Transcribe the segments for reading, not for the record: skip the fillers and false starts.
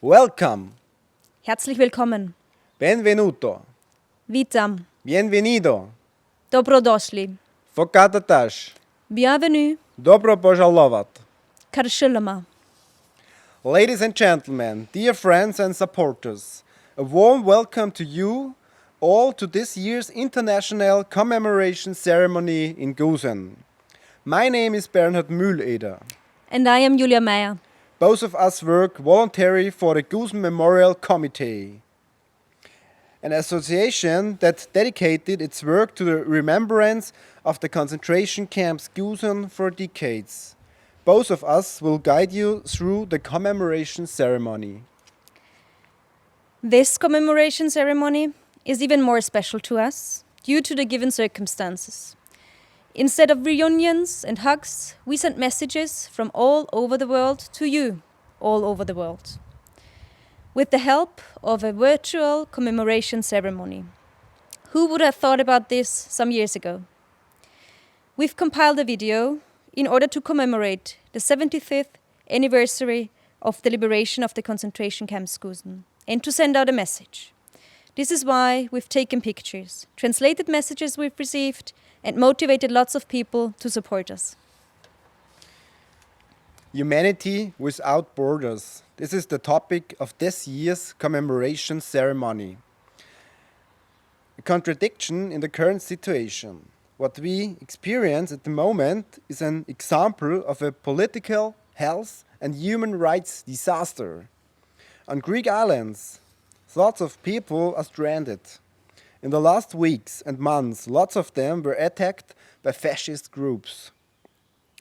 Welcome. Herzlich willkommen. Benvenuto. Witam. Bienvenido. Dobrodošli. Fokatatash. Bienvenue. Dobro požalovat. Karšilama. Ladies and gentlemen, dear friends and supporters, a warm welcome to you all to this year's International Commemoration Ceremony in Gusen. My name is Bernhard Mühleder. And I am Julia Meyer. Both of us work voluntary for the Gusen Memorial Committee, an association that dedicated its work to the remembrance of the concentration camps Gusen for decades. Both of us will guide you through the commemoration ceremony. This commemoration ceremony is even more special to us due to the given circumstances. Instead of reunions and hugs, we send messages from all over the world to you, all over the world, with the help of a virtual commemoration ceremony. Who would have thought about this some years ago? We've compiled a video in order to commemorate the 75th anniversary of the liberation of the concentration camps Gusen and to send out a message. This is why we've taken pictures, translated messages we've received, and motivated lots of people to support us. Humanity without borders. This is the topic of this year's commemoration ceremony. A contradiction in the current situation. What we experience at the moment is an example of a political, health and human rights disaster. On Greek islands, lots of people are stranded. In the last weeks and months, lots of them were attacked by fascist groups.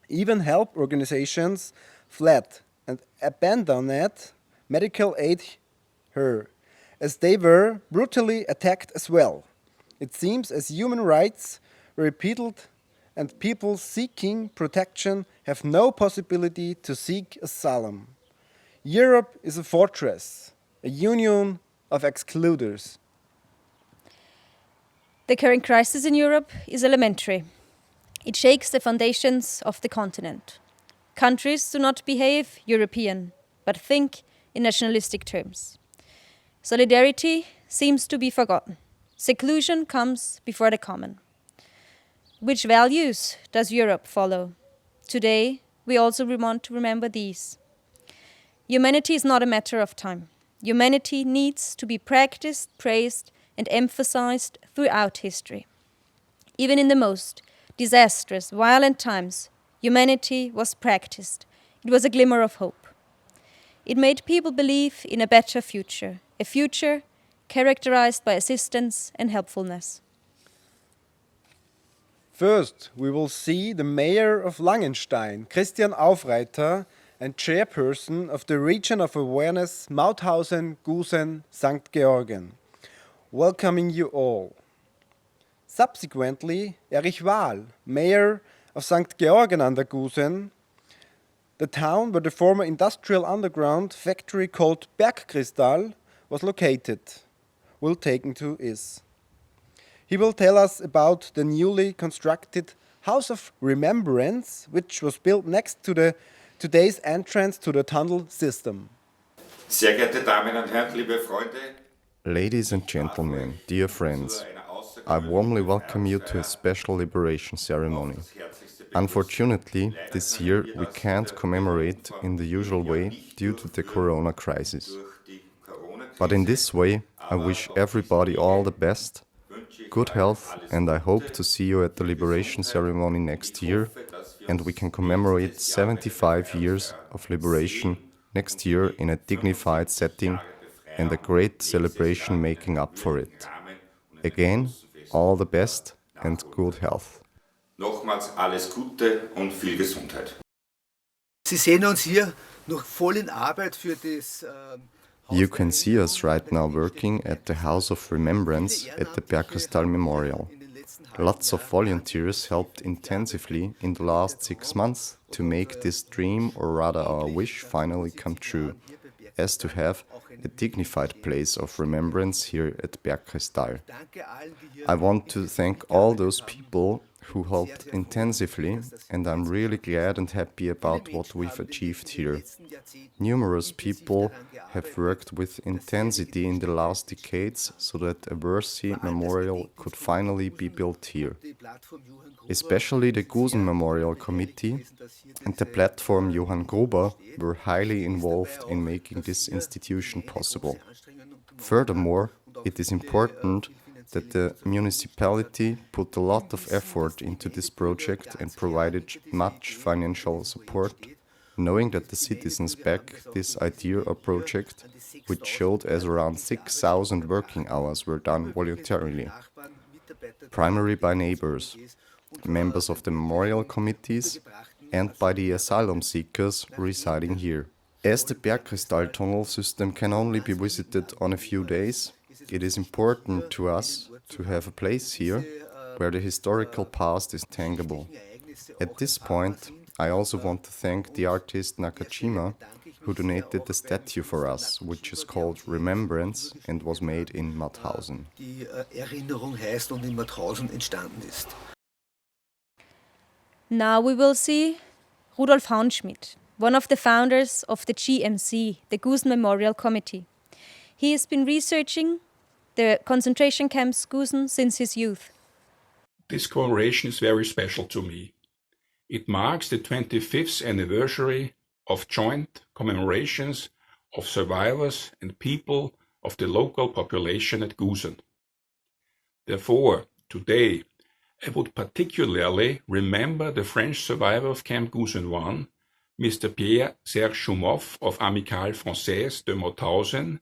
Even help organizations fled and abandoned medical aid here, as they were brutally attacked as well. It seems as human rights were repealed and people seeking protection have no possibility to seek asylum. Europe is a fortress, a union of excluders. The current crisis in Europe is elementary. It shakes the foundations of the continent. Countries do not behave European, but think in nationalistic terms. Solidarity seems to be forgotten. Seclusion comes before the common. Which values does Europe follow? Today, we also want to remember these. Humanity is not a matter of time. Humanity needs to be practiced, praised, and emphasized throughout history. Even in the most disastrous, violent times, humanity was practiced. It was a glimmer of hope. It made people believe in a better future, a future characterized by assistance and helpfulness. First, we will see the mayor of Langenstein, Christian Aufreiter, and chairperson of the Region of Awareness Mauthausen, Gusen, St. Georgen, welcoming you all. Subsequently, Erich Wahl, mayor of St. Georgen an der Gusen, the town where the former industrial underground factory called Bergkristall was located, will take into his. He will tell us about the newly constructed House of Remembrance, which was built next to today's entrance to the tunnel system. Sehr geehrte Damen und Herren, liebe Freunde. Ladies and gentlemen, dear friends, I warmly welcome you to a special liberation ceremony. Unfortunately, this year we can't commemorate in the usual way due to the corona crisis. But in this way, I wish everybody all the best, good health, and I hope to see you at the liberation ceremony next year, and we can commemorate 75 years of liberation next year in a dignified setting and a great celebration making up for it. Again, all the best and good health. Nochmals alles Gute und viel Gesundheit. Sie sehen uns hier You can see us right now working at the House of Remembrance at the Bergkastel Memorial. Lots of volunteers helped intensively in the last 6 months to make this dream, or rather our wish, finally come true, as to have a dignified place of remembrance here at Bergkastel. I want to thank all those people who helped intensively, and I'm really glad and happy about what we've achieved here. Numerous people have worked with intensity in the last decades so that a worthy memorial could finally be built here. Especially the Gusen Memorial Committee and the platform Johann Gruber were highly involved in making this institution possible. Furthermore, it is important that the municipality put a lot of effort into this project and provided much financial support, knowing that the citizens back this idea or project, which showed as around 6,000 working hours were done voluntarily, primarily by neighbors, members of the memorial committees, and by the asylum seekers residing here. As the Bergkastel tunnel system can only be visited on a few days, it is important to us to have a place here where the historical past is tangible. At this point, I also want to thank the artist Nakajima, who donated the statue for us, which is called Remembrance and was made in Mauthausen. Now we will see Rudolf Hauenschmidt, one of the founders of the GMC, the Gusen Memorial Committee. He has been researching the concentration camps Gusen since his youth. This commemoration is very special to me. It marks the 25th anniversary of joint commemorations of survivors and people of the local population at Gusen. Therefore, today, I would particularly remember the French survivor of Camp Gusen I, Mr. Pierre-Serge Choumoff of Amicale Française de Mauthausen,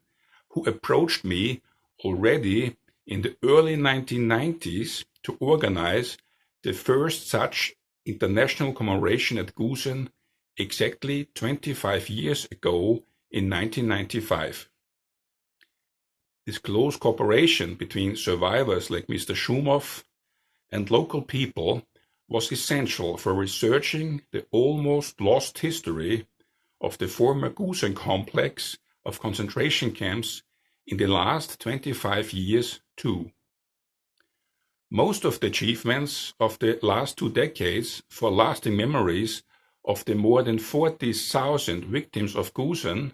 who approached me already in the early 1990s to organize the first such international commemoration at Gusen exactly 25 years ago in 1995. This close cooperation between survivors like Mr. Choumoff and local people was essential for researching the almost lost history of the former Gusen complex of concentration camps in the last 25 years too. Most of the achievements of the last 2 decades for lasting memories of the more than 40,000 victims of Gusen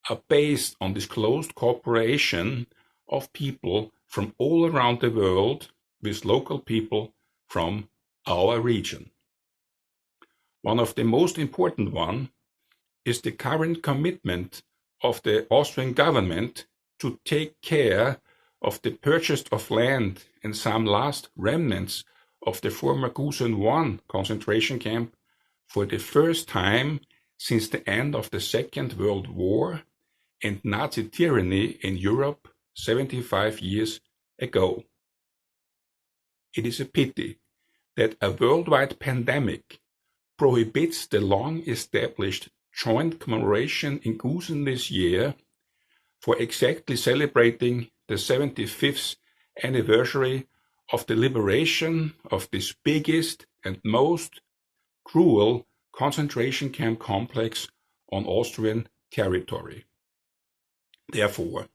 are based on this close cooperation of people from all around the world with local people from our region. One of the most important one is the current commitment of the Austrian government to take care of the purchase of land and some last remnants of the former Gusen I concentration camp for the first time since the end of the Second World War and Nazi tyranny in Europe 75 years ago. It is a pity that a worldwide pandemic prohibits the long-established joint commemoration in Gusen this year for exactly celebrating the 75th anniversary of the liberation of this biggest and most cruel concentration camp complex on Austrian territory. Therefore,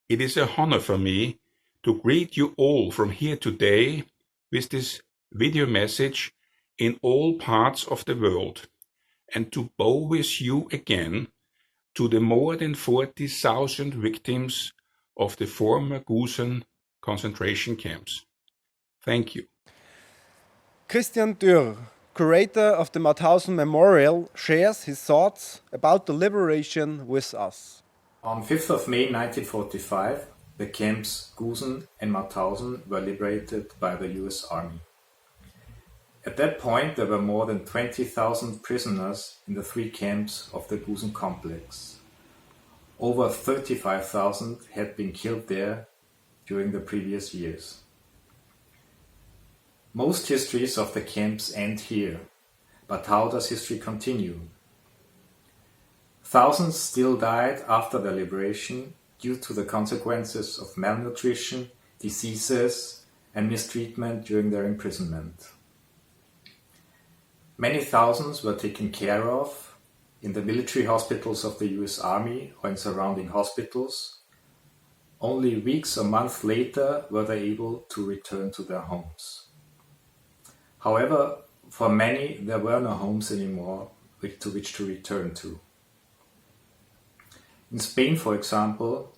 it is a honor for me to greet you all from here today with this video message in all parts of the world and to bow with you again to the more than 40,000 victims of the former Gusen concentration camps. Thank you. Christian Dürr, curator of the Mauthausen Memorial, shares his thoughts about the liberation with us. On 5th of May 1945, the camps Gusen and Mauthausen were liberated by the US Army. At that point, there were more than 20,000 prisoners in the 3 camps of the Gusen complex. Over 35,000 had been killed there during the previous years. Most histories of the camps end here, but how does history continue? Thousands still died after their liberation due to the consequences of malnutrition, diseases, and mistreatment during their imprisonment. Many thousands were taken care of in the military hospitals of the US Army or in surrounding hospitals. Only weeks or months later were they able to return to their homes. However, for many there were no homes anymore to which to return to. In Spain, for example,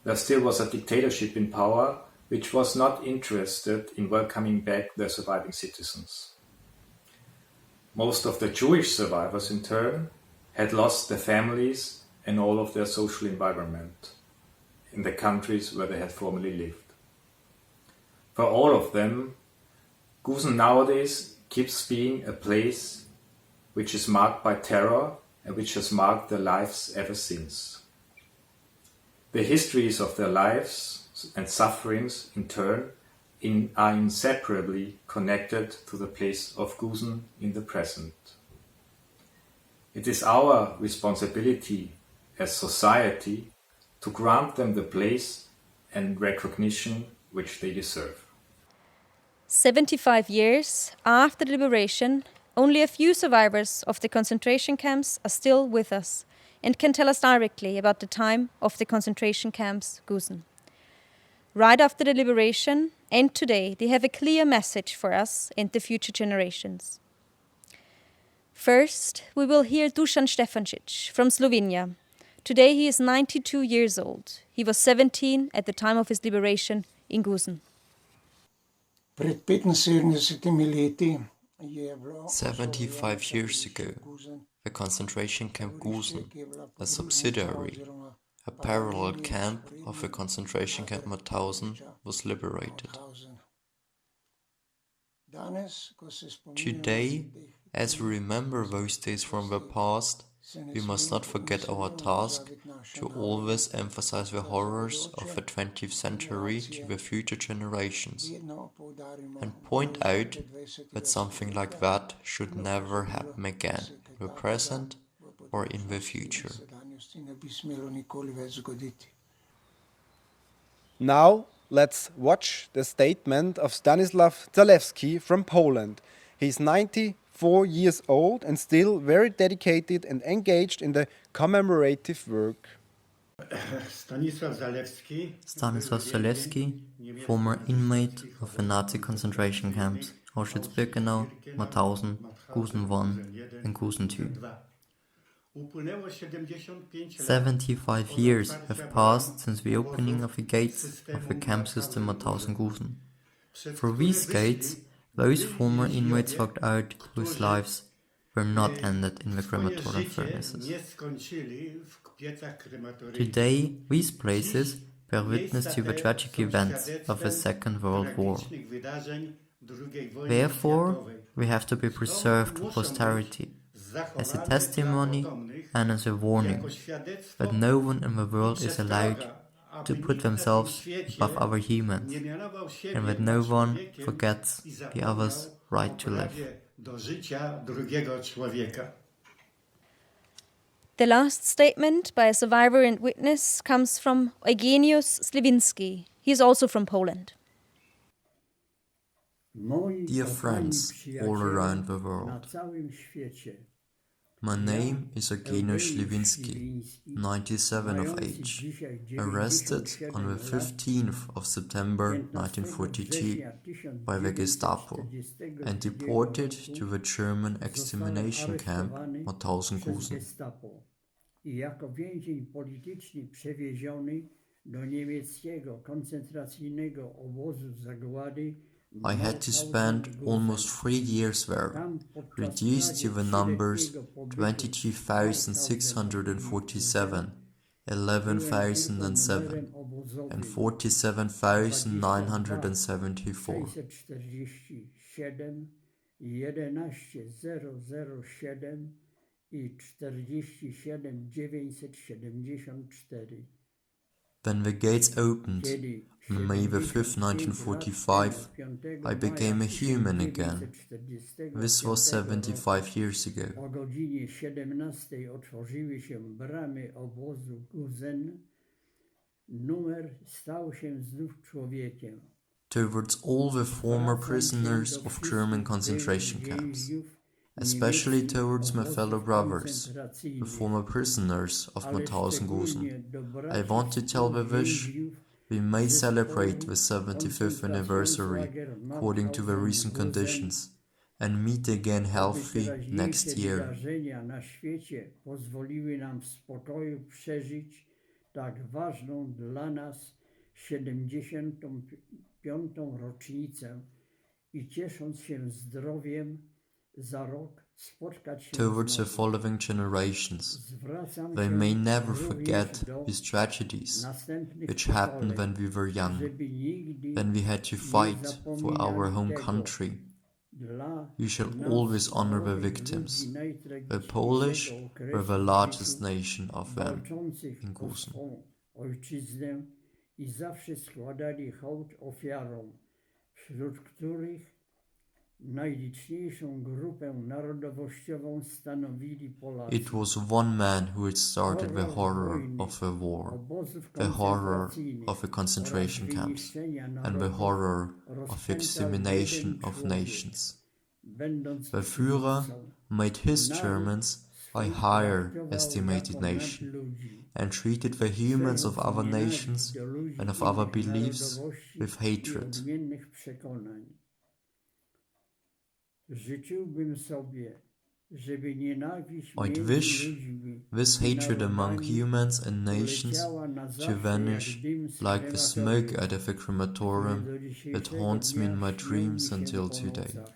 there still was a dictatorship in power which was not interested in welcoming back their surviving citizens. Most of the Jewish survivors, in turn, had lost their families and all of their social environment in the countries where they had formerly lived. For all of them, Gusen nowadays keeps being a place which is marked by terror and which has marked their lives ever since. The histories of their lives and sufferings, in turn, are inseparably connected to the place of Gusen in the present. It is our responsibility as society to grant them the place and recognition which they deserve. 75 years after the liberation, only a few survivors of the concentration camps are still with us and can tell us directly about the time of the concentration camps Gusen. Right after the liberation and today, they have a clear message for us and the future generations. First, we will hear Dusan Stefancic from Slovenia. Today he is 92 years old. He was 17 at the time of his liberation in Gusen. 75 years ago, the concentration camp Gusen, a subsidiary, a parallel camp of the concentration camp Mauthausen, was liberated. Today, as we remember those days from the past, we must not forget our task to always emphasize the horrors of the 20th century to the future generations and point out that something like that should never happen again in the present or in the future. Now, let's watch the statement of Stanislav Zalewski from Poland. He's 94 years old and still very dedicated and engaged in the commemorative work. Stanislav Zalewski, former inmate of the Nazi concentration camps Auschwitz-Birkenau, Mauthausen, Gusen I and Gusen II. 75 years have passed since the opening of the gates of the camp system Mauthausen-Gusen. Through these gates, those former inmates walked out whose lives were not ended in the crematorium furnaces. Today, these places bear witness to the tragic events of the Second World War. Therefore, we have to be preserved for posterity, as a testimony and as a warning that no one in the world is allowed to put themselves above other humans, and that no one forgets the other's right to live. The last statement by a survivor and witness comes from Eugeniusz Sliwinski. He is also from Poland. Dear friends all around the world, my name is Eugeniusz Sliwinski, 97 of age, arrested on the 15th of September 1942 by the Gestapo and deported to the German extermination camp Mauthausen-Gusen. Jako więzień polityczny przewieziony do niemieckiego koncentracyjnego obozu zagłady. I had to spend almost 3 years there, reduced to the numbers 22,647, 11,007, and 47,974. 11007 i 47 974. When the gates opened on May the 5th, 1945, I became a human again. This was 75 years ago. O godzinie 17 otworzyły się bramy obozu Gusen. Numer stał się znów człowiekiem. Towards all the former prisoners of German concentration camps, especially towards my fellow brothers, the former prisoners of Mauthausen-Gusen. I want to tell the wish we may celebrate the 75th anniversary according to the recent conditions and meet again healthy next year. Wydarzenia na świecie pozwoliły nam w spokoju przeżyć tak ważną dla nas 75. rocznicę i ciesząc się zdrowiem za rok spotkać się Towards the znowu. following generations, Zwracam they się may never również forget do these tragedies następnych which happened pokoleń, when we were young, żeby nigdy when we had to nie fight for zapominali our home tego. country. Dla You shall nas, always honor the młodych victims. ludzi The Polish najtragiczniejszego were okresu the w largest życiu, nation of them walczących in o Gusen. swą ojczyznę i zawsze składali hołd ofiarom, wśród których najliczniejszą grupę narodowościową stanowili Polacy. It was one man who had started the horror of the war, Obozów the horror koncentracyjnych of the concentration oraz camps, wyniszczenia and the narodów horror of rozpętał extermination jeden of człowiek, nations. będąc The Führer przywódcą. made his Naród Germans a swój higher traktował estimated jako nation nadludzi. and treated the humans of Przemoc other i nienawiść nations do ludzi and of innych other beliefs narodowości with i hatred. odmiennych przekonań. Życzyłbym sobie, żeby nienawiść I'd między wish ludźmi this i hatred among narodami humans and nations uleciała na to zawsze vanish jak dym z like the smoke krematorium, out of a crematorium który do that dzisiejszego haunts me in dnia my śnił dreams mi się until po today. nocach.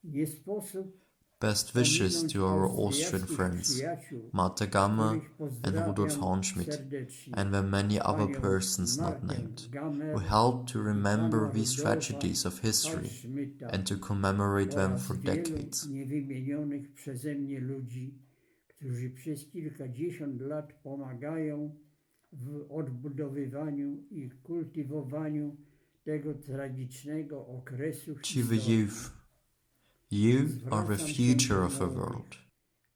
Nie sposób Best wishes pominąć to our Austrian austriackich friends, przyjaciół, Martha Gammer których and pozdrawiam Rudolf Hornschmidt, serdecznie. and the many other Panią persons not Martę named, Gammer who helped to i remember pana these Rudolfa tragedies of history Hornschmidta and to commemorate them oraz for wielu decades. niewymienionych przeze mnie ludzi, którzy przez kilkadziesiąt lat pomagają w odbudowywaniu i kultywowaniu tego tragicznego okresu To the historii. youth, you are the future of the world.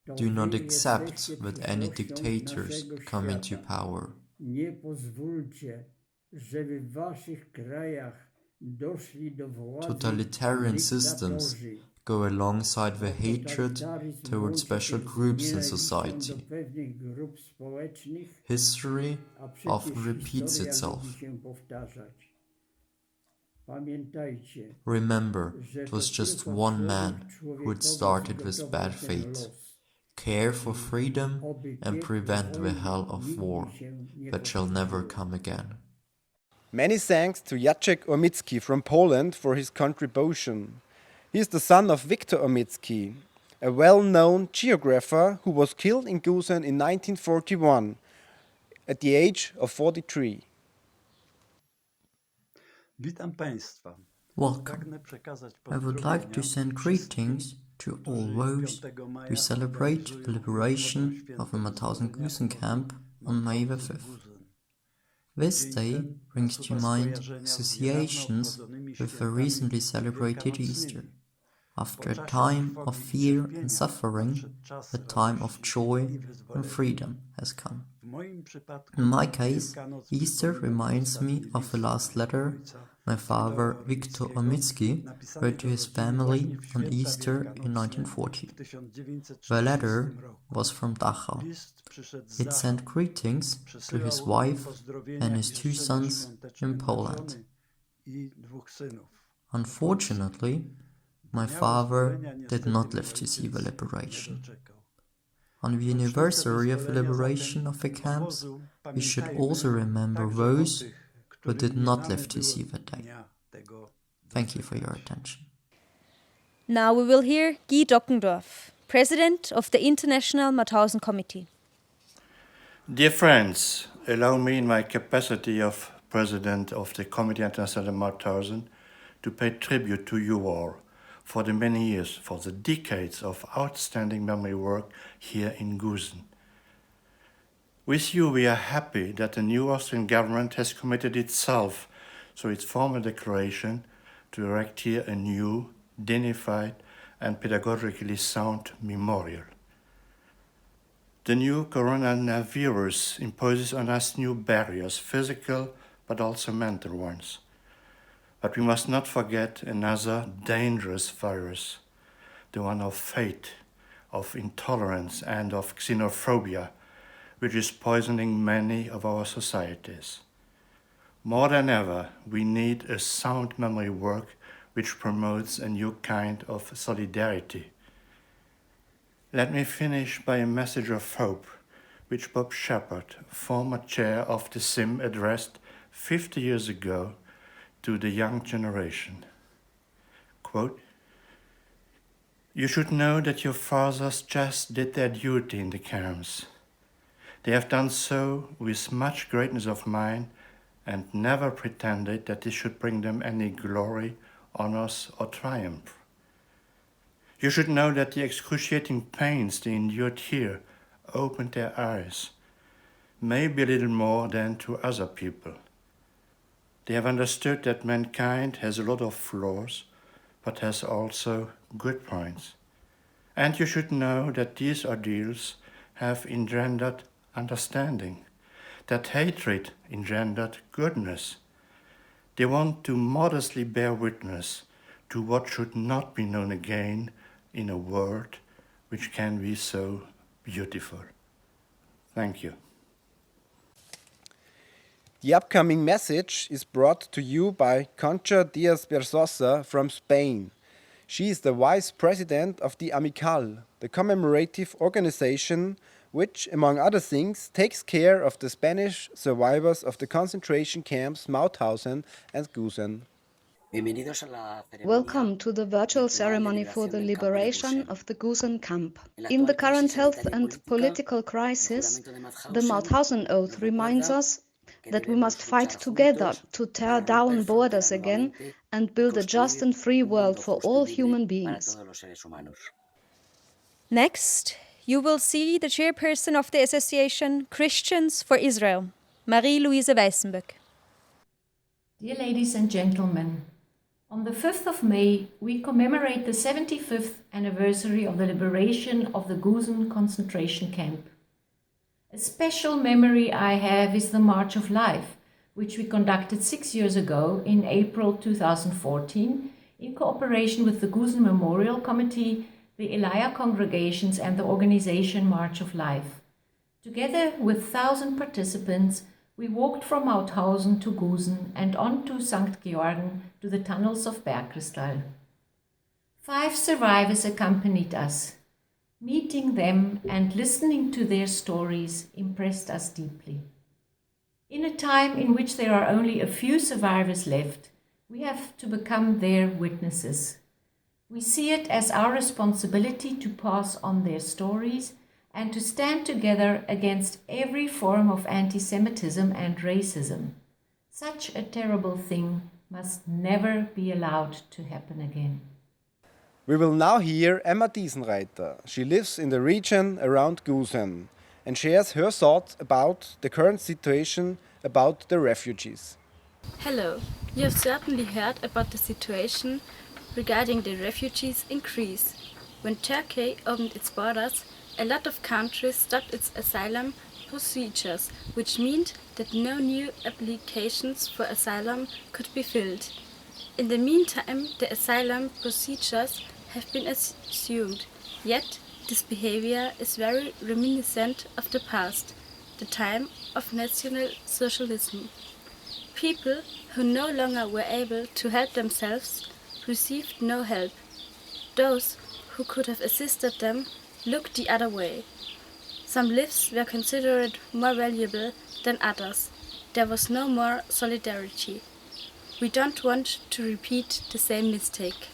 To Do not wy accept jesteście that any przyszłością dictators naszego come into świata. power. Nie pozwólcie, żeby w waszych krajach doszli do władzy Totalitarian systems dyktatorzy. go alongside the hatred Totalitaryzm towards łączy special się z groups in nienawiścią society. do pewnych grup społecznych, History a przecież often repeats historia itself. lubi się powtarzać. Pamiętajcie, Remember, że it to was just tylko one man człowiek who had człowiekowi started this przygotował bad ten fate. los. Care for freedom Oby and piekło prevent the wojny hell of nigdy war się nie that shall never powtórzyło. come again. Many thanks to Jacek Omicki from Poland for his contribution. He is the son of Viktor Omicki, a well-known geographer who was killed in Gusen in 1941 at the age of 43. Witam Państwa. Welcome. Pragnę przekazać I would like to pozdrowienia send wszystkim, greetings to all którzy those 5 maja who celebrate the organizują liberation obchody of the Mauthausen-Gusen święta camp on May the 5th. Gusen. This Dzień day ten brings to nasuwa mind skojarzenia z associations niedawno obchodzonymi with the świętami recently celebrated Easter. wielkanocnymi. After Po a czasie time trwogi of i fear cierpienia and suffering, nadszedł czas the time of radości joy i and wyzwolenia. freedom has come. W moim przypadku In my case, Wielkanoc Easter przypomina reminds me ostatni of the list last letter ojca my father Wiktora Viktor Omickiego, Omicki napisany wrote to do his rodziny family właśnie w on święta Easter in wielkanocne 1940. w 1940 The letter roku. was from Dachau. List przyszedł z It Dachau. sent greetings to Przesyłał his on wife pozdrowienia and i his two życzenia sons świąteczne in dla Poland. żony i 2 synów. Unfortunately, my Dnia father wyzwolenia did niestety not mój live to see the ojciec nie liberation. doczekał. On the Rocznicę anniversary of the wyzwolenia liberation zatem of the camps, obozu we should pamiętajmy also remember także o those tych, who którym did nie not dane live to było see that day. dnia tego Thank you for your doczekać. attention. Now we will hear Guy Dockendorf, President of the International Mauthausen Committee. Dear friends, allow me in my capacity of President of the Committee International Mauthausen to pay tribute to you all for the many years, for the decades of outstanding memory work here in Gusen. With you, we are happy that the new Austrian government has committed itself, through its formal declaration, to erect here a new, dignified, and pedagogically sound memorial. The new coronavirus imposes on us new barriers, physical but also mental ones. But we must not forget another dangerous virus, the one of hate, of intolerance, and of xenophobia, which is poisoning many of our societies. More than ever, we need a sound memory work which promotes a new kind of solidarity. Let me finish by a message of hope, which Bob Shepherd, former chair of the SIM, addressed 50 years ago to the young generation. Quote, "You should know that your fathers just did their duty in the camps. They have done so with much greatness of mind and never pretended that this should bring them any glory, honors, or triumph. You should know that the excruciating pains they endured here opened their eyes, maybe a little more than to other people. They have understood that mankind has a lot of flaws, but has also good points. And you should know that these ordeals have engendered understanding, that hatred engendered goodness. They want to modestly bear witness to what should not be known again in a world which can be so beautiful." Thank you. The upcoming message is brought to you by Concha Diaz-Berzosa from Spain. She is the vice president of the Amical, the commemorative organization which, among other things, takes care of the Spanish survivors of the concentration camps Mauthausen and Gusen. Welcome to the virtual ceremony for the liberation of the Gusen camp. In the current health and political crisis, the Mauthausen Oath reminds us that we must fight together to tear down borders again and build a just and free world for all human beings. Next, you will see the chairperson of the Association Christians for Israel, Marie-Louise Weissenböck. Dear ladies and gentlemen, on the 5th of May, we commemorate the 75th anniversary of the liberation of the Gusen concentration camp. A special memory I have is the March of Life, which we conducted 6 years ago in April 2014 in cooperation with the Gusen Memorial Committee, the Elia congregations and the organization March of Life. Together with 1,000 participants, we walked from Mauthausen to Gusen and on to St. Georgen to the tunnels of Bergkristall. 5 survivors accompanied us. Meeting them and listening to their stories impressed us deeply. In a time in which there are only a few survivors left, we have to become their witnesses. We see it as our responsibility to pass on their stories and to stand together against every form of anti-Semitism and racism. Such a terrible thing must never be allowed to happen again. We will now hear Emma Diesenreiter. She lives in the region around Gusen and shares her thoughts about the current situation about the refugees. Hello, you have certainly heard about the situation regarding the refugees in Greece. When Turkey opened its borders, a lot of countries stopped its asylum procedures, which meant that no new applications for asylum could be filled. In the meantime, the asylum procedures have been assumed, yet this behavior is very reminiscent of the past, the time of National Socialism. People who no longer were able to help themselves received no help. Those who could have assisted them looked the other way. Some lives were considered more valuable than others. There was no more solidarity. We don't want to repeat the same mistake.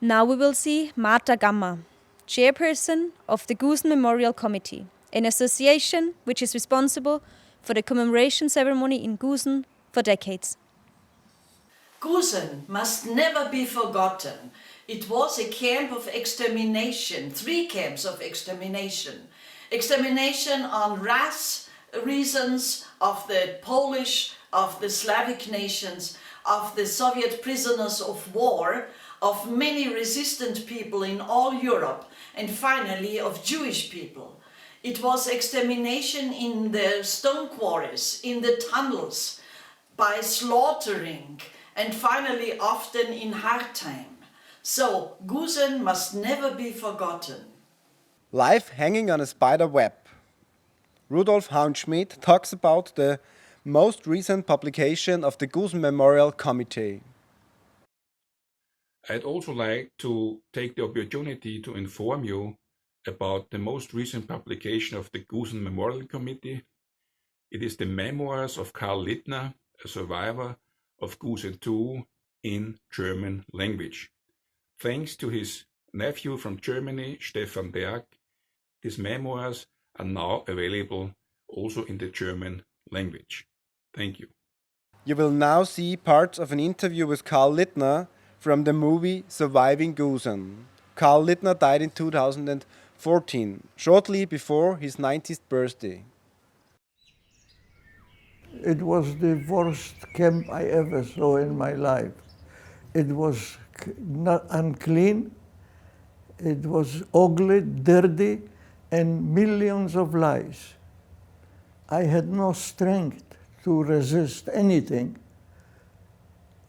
Now we will see Marta Gamma, chairperson of the Gusen Memorial Committee, an association which is responsible for the commemoration ceremony in Gusen for decades. Gusen must never be forgotten. It was a camp of extermination, 3 camps of extermination. Extermination on race reasons of the Polish, of the Slavic nations, of the Soviet prisoners of war, of many resistant people in all Europe, and finally of Jewish people. It was extermination in the stone quarries, in the tunnels, by slaughtering, and finally often in hard time. So Gusen must never be forgotten. Life hanging on a spider web. Rudolf Hauenschmidt talks about the most recent publication of the Gusen Memorial Committee. I'd also like to take the opportunity to inform you about the most recent publication of the Gusen Memorial Committee. It is the memoirs of Karl Littner, a survivor of Gusen II in German language. Thanks to his nephew from Germany, Stefan Berg, these memoirs are now available also in the German language. Thank you. You will now see parts of an interview with Karl Littner from the movie Surviving Gusen. Karl Littner died in 2014, shortly before his 90th birthday. It was the worst camp I ever saw in my life. It was not unclean, it was ugly, dirty, and millions of lies. I had no strength to resist anything.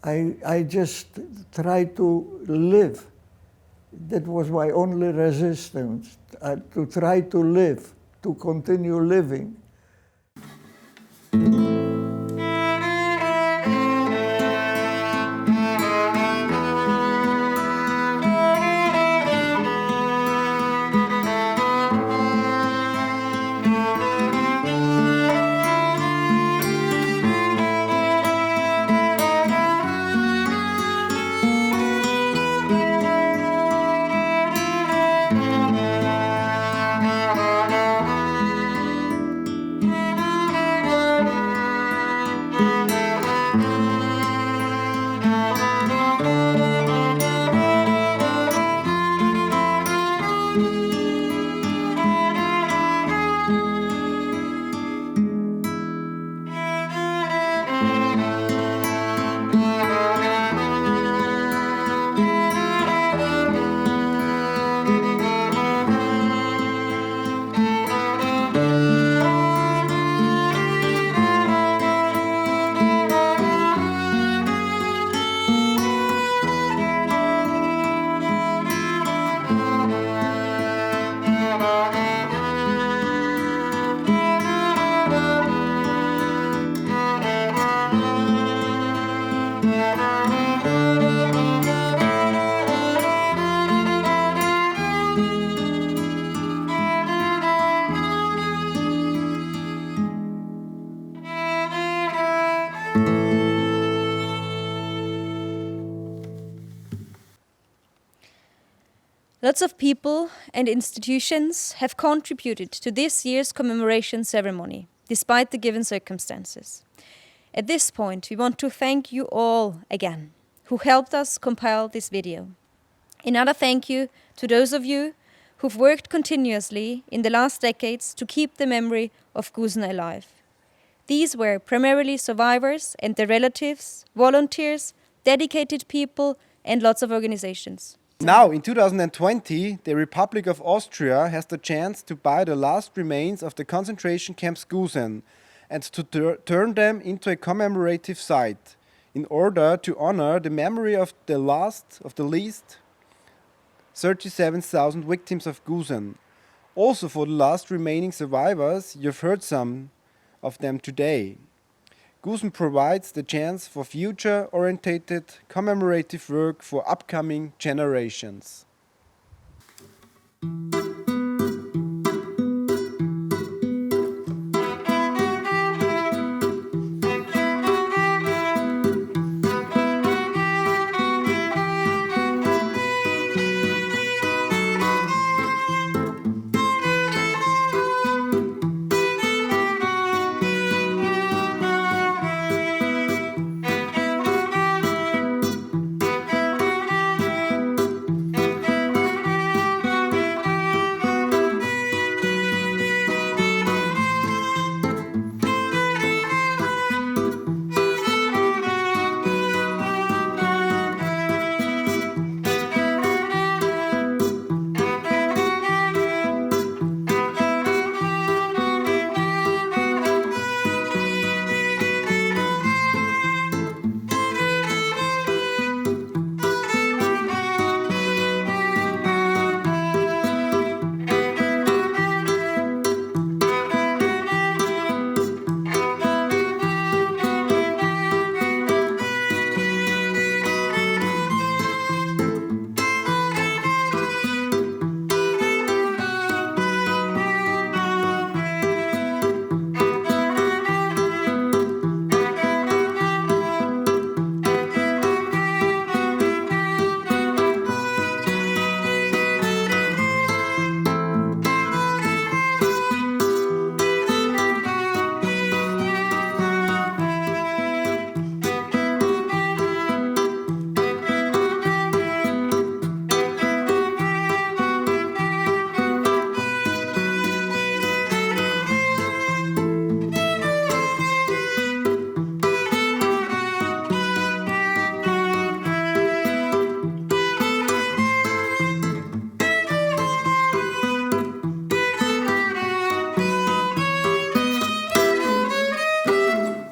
I just tried to live. That was my only resistance, to try to live, to continue living. Lots of people and institutions have contributed to this year's commemoration ceremony, despite the given circumstances. At this point, we want to thank you all again, who helped us compile this video. Another thank you to those of you who've worked continuously in the last decades to keep the memory of Gusen alive. These were primarily survivors and their relatives, volunteers, dedicated people, and lots of organizations. Now, in 2020, the Republic of Austria has the chance to buy the last remains of the concentration camps Gusen and to turn them into a commemorative site in order to honor the memory of the least 37,000 victims of Gusen. Also for the last remaining survivors, you've heard some of them today. Gusen provides the chance for future-oriented commemorative work for upcoming generations.